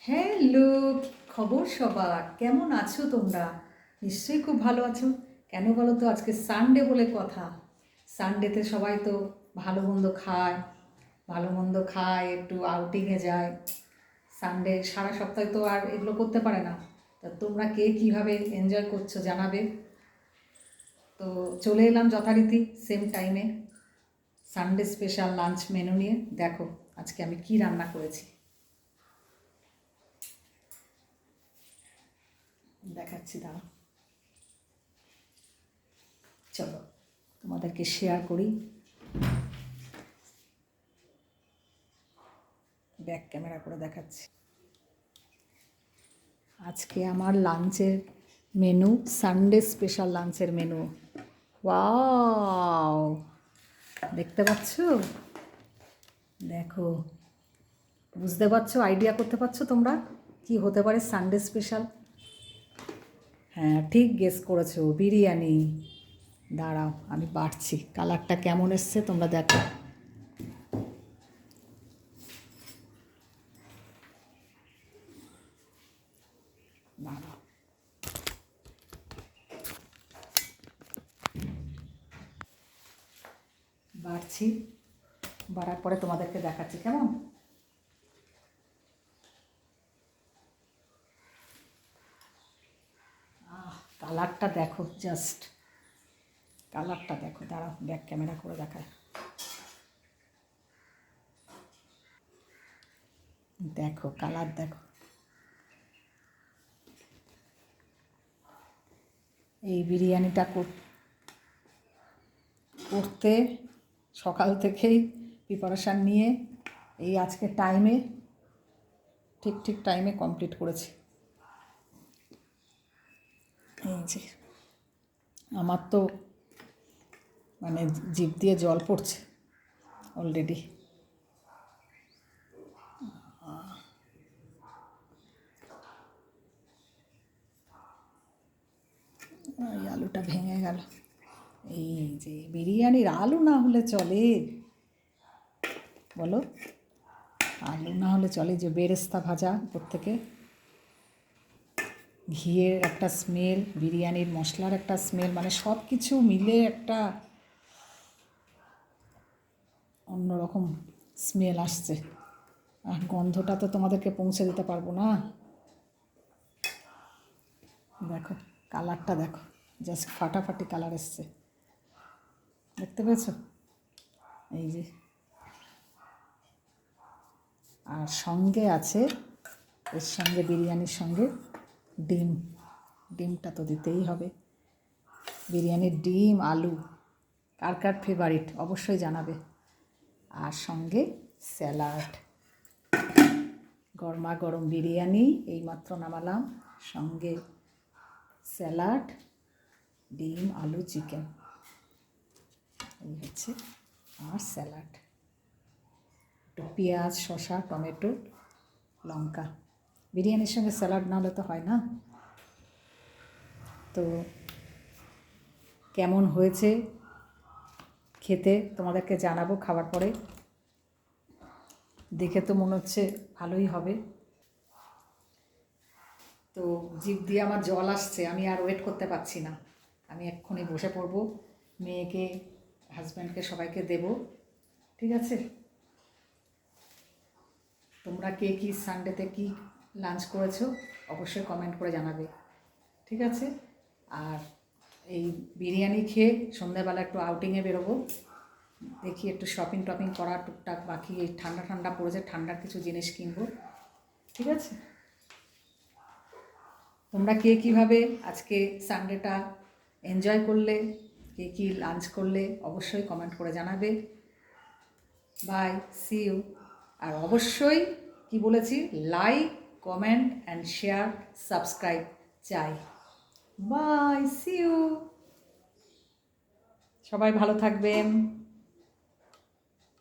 Hello, খবর সবার কেমন আছো তোমরা? নিশ্চয়ই খুব ভালো আছো। কেন বলো তো, আজকে সানডে বলে কথা। সানডেতে সবাই তো ভালো মন্দ খায়, একটু আউটিংয়ে যায়। সানডে সারা সপ্তাহে তো আর এগুলো করতে পারে না। তা তোমরা কে কীভাবে এনজয় করছো জানাবে। তো চলে এলাম যথারীতি সেম টাইমে সানডে স্পেশাল লাঞ্চ মেনু নিয়ে। দেখো আজকে আমি কি রান্না করেছি, দেখাচ্ছি দাঁড়াও। চলো তোমাদেরকে শেয়ার করি, ব্যাক ক্যামেরা করে দেখাচ্ছি। আজকে আমার লাঞ্চের মেনু, সানডে স্পেশাল লাঞ্চের মেনু। ওয়াও, দেখতে পাচ্ছ? দেখো, বুঝতে পারছো, আইডিয়া করতে পারছো তোমরা কি হতে পারে সানডে স্পেশাল? হ্যাঁ, ঠিক গেস করেছো, বিরিয়ানি। দাঁড়াও আমি বাড়ছি, কালারটা কেমন এসছে তোমরা দেখো। দাঁড়াও, বাড়ছি, বাড়ার পরে তোমাদেরকে দেখাচ্ছি কেমন। কালারটা দেখো, জাস্ট কালারটা দেখো। দাঁড়াও ব্যাক ক্যামেরা করে দেখায়। দেখো কালার দেখো। এই বিরিয়ানিটা করতে সকাল থেকেই প্রিপারেশান নিয়ে এই আজকে টাইমে ঠিক টাইমে কমপ্লিট করেছি। এই যে আমার তো মানে জিভ দিয়ে জল পড়ছে অলরেডি। এই আলুটা ভেঙে গেল। এই যে বিরিয়ানির আলু না হলে চলে বলো? আলু না হলে চলে। যে বেরেস্তা ভাজা উপর থেকে, ঘিয়ের একটা স্মেল, বিরিয়ানির মশলার একটা স্মেল, মানে সব কিছু মিলে একটা অন্যরকম স্মেল আসছে। আর গন্ধটা তো তোমাদেরকে পৌঁছে দিতে পারবো না। দেখো কালারটা দেখো, জাস্ট ফাটাফাটি কালার এসছে, দেখতে পেয়েছো? এই যে, আর সঙ্গে আছে, এর সঙ্গে বিরিয়ানির সঙ্গে ডিমটা তো দিতেই হবে। বিরিয়ানির ডিম আলু কার কার ফেভারিট অবশ্যই জানাবে। আর সঙ্গে স্যালাড, গরমা গরম বিরিয়ানি এইমাত্র নামালাম, সঙ্গে স্যালাড, ডিম আলু চিকেন, এই হচ্ছে আমার স্যালাড। একটু পেঁয়াজ শসা টমেটো লঙ্কা, বিরিয়ানির সঙ্গে স্যালাড না হলে তো হয় না। তো কেমন হয়েছে খেতে তোমাদেরকে জানাবো খাবার পরে। দেখে তো মনে হচ্ছে ভালোই হবে। তো জিভ দিয়ে আমার জল আসছে, আমি আর ওয়েট করতে পারছি না, আমি এক্ষুনি বসে পড়বো, মেয়েকে হাজব্যান্ডকে সবাইকে দেব। ঠিক আছে, তোমরা কে কী সানডেতে কি লাঞ্চ করেছো অবশ্যই কমেন্ট করে জানাবে। ঠিক আছে, আর এই বিরিয়ানি খেয়ে সন্ধ্যাবেলা একটু আউটিংয়ে বেরোবো, দেখি একটু শপিং টপিং করা টুকটাক বাকি। এই ঠান্ডা পড়েছে, ঠান্ডার কিছু জিনিস কিনবো। ঠিক আছে, তোমরা কে কীভাবে আজকে সানডেটা এনজয় করলে, কে কী লাঞ্চ করলে অবশ্যই কমেন্ট করে জানাবে। By, see you. আর অবশ্যই কি বলেছি, like comment and share subscribe চাই। Bye, see you. সবাই ভালো থাকবেন।